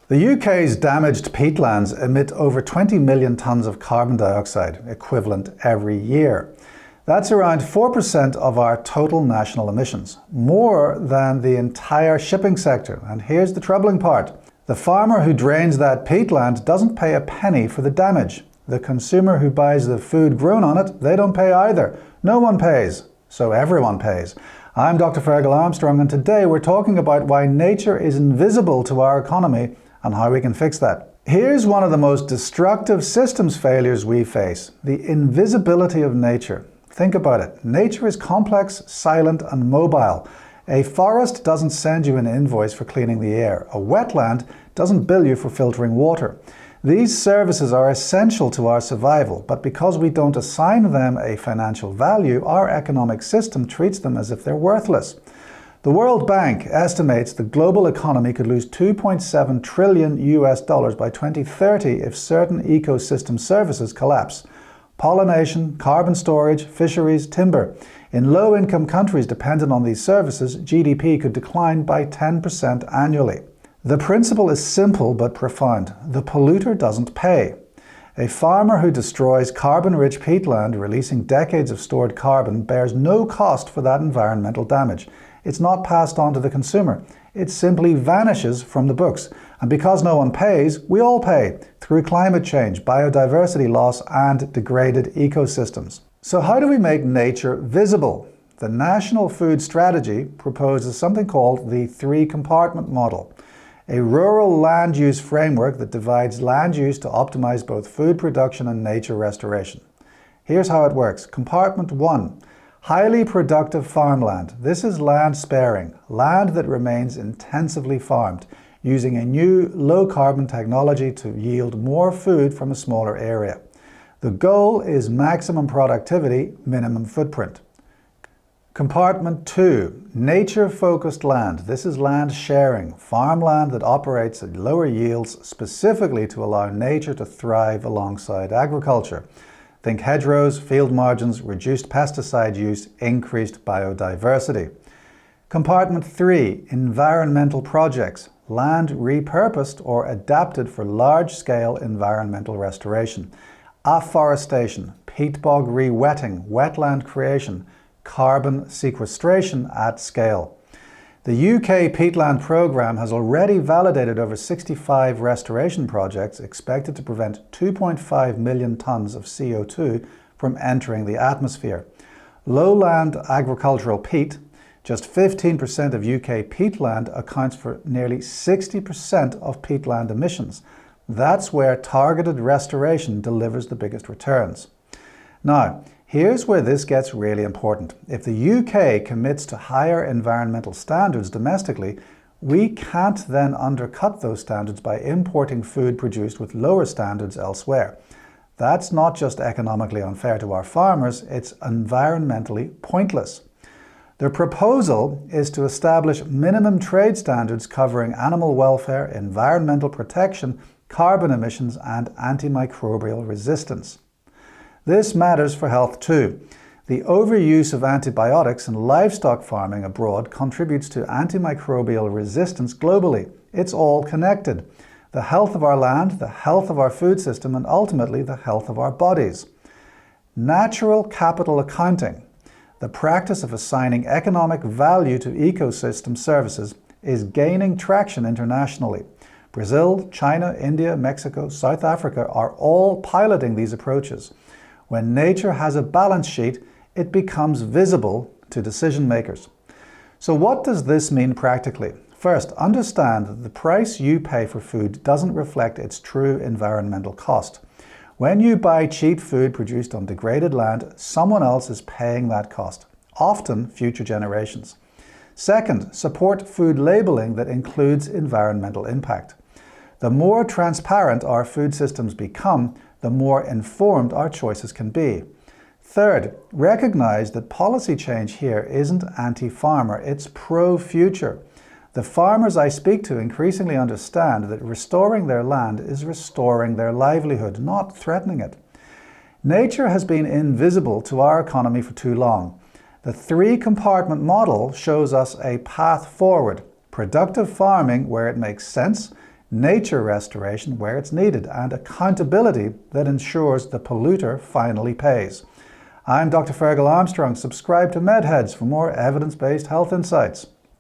The UK's damaged peatlands emit over 20 million tonnes of carbon dioxide, equivalent every year. That's around 4% of our total national emissions, more than the entire shipping sector. And here's the troubling part. The farmer who drains that peatland doesn't pay a penny for the damage. The consumer who buys the food grown on it, they don't pay either. No one pays, so everyone pays. I'm Dr. Ferghal Armstrong, and today we're talking about why nature is invisible to our economy and how we can fix that. Here's one of the most destructive systems failures we face: the invisibility of nature. Think about it. Nature is complex, silent, and mobile. A forest doesn't send you an invoice for cleaning the air. A wetland doesn't bill you for filtering water. These services are essential to our survival, but because we don't assign them a financial value, our economic system treats them as if they're worthless. The World Bank estimates the global economy could lose $2.7 trillion by 2030 if certain ecosystem services collapse. Pollination, carbon storage, fisheries, timber. In low-income countries dependent on these services, GDP could decline by 10% annually. The principle is simple but profound. The polluter doesn't pay. A farmer who destroys carbon-rich peatland, releasing decades of stored carbon, bears no cost for that environmental damage. It's not passed on to the consumer. It simply vanishes from the books. And because no one pays, we all pay, through climate change, biodiversity loss, and degraded ecosystems. So how do we make nature visible? The National Food Strategy proposes something called the Three Compartment Model, a rural land use framework that divides land use to optimize both food production and nature restoration. Here's how it works. Compartment 1. Highly productive farmland. This is land sparing, land that remains intensively farmed, using a new low-carbon technology to yield more food from a smaller area. The goal is maximum productivity, minimum footprint. Compartment 2. Nature-focused land. This is land sharing, farmland that operates at lower yields specifically to allow nature to thrive alongside agriculture. Think hedgerows, field margins, reduced pesticide use, increased biodiversity. Compartment 3. Environmental projects. Land repurposed or adapted for large-scale environmental restoration. Afforestation, peat bog re-wetting, wetland creation, carbon sequestration at scale. The UK Peatland programme has already validated over 65 restoration projects expected to prevent 2.5 million tonnes of CO2 from entering the atmosphere. Lowland agricultural peat, just 15% of UK peatland, accounts for nearly 60% of peatland emissions. That's where targeted restoration delivers the biggest returns. Now, here's where this gets really important. If the UK commits to higher environmental standards domestically, we can't then undercut those standards by importing food produced with lower standards elsewhere. That's not just economically unfair to our farmers, it's environmentally pointless. The proposal is to establish minimum trade standards covering animal welfare, environmental protection, carbon emissions, and antimicrobial resistance. This matters for health too. The overuse of antibiotics in livestock farming abroad contributes to antimicrobial resistance globally. It's all connected. The health of our land, the health of our food system, and ultimately the health of our bodies. Natural capital accounting, the practice of assigning economic value to ecosystem services, is gaining traction internationally. Brazil, China, India, Mexico, South Africa are all piloting these approaches. When nature has a balance sheet, it becomes visible to decision makers. So what does this mean practically? First, understand that the price you pay for food doesn't reflect its true environmental cost. When you buy cheap food produced on degraded land, someone else is paying that cost, often future generations. Second, support food labeling that includes environmental impact. The more transparent our food systems become, the more informed our choices can be. Third, recognize that policy change here isn't anti-farmer, it's pro-future. The farmers I speak to increasingly understand that restoring their land is restoring their livelihood, not threatening it. Nature has been invisible to our economy for too long. The three-compartment model shows us a path forward. Productive farming where it makes sense, nature restoration where it's needed, and accountability that ensures the polluter finally pays. I'm Dr. Ferghal Armstrong. Subscribe to MedHeads for more evidence-based health insights.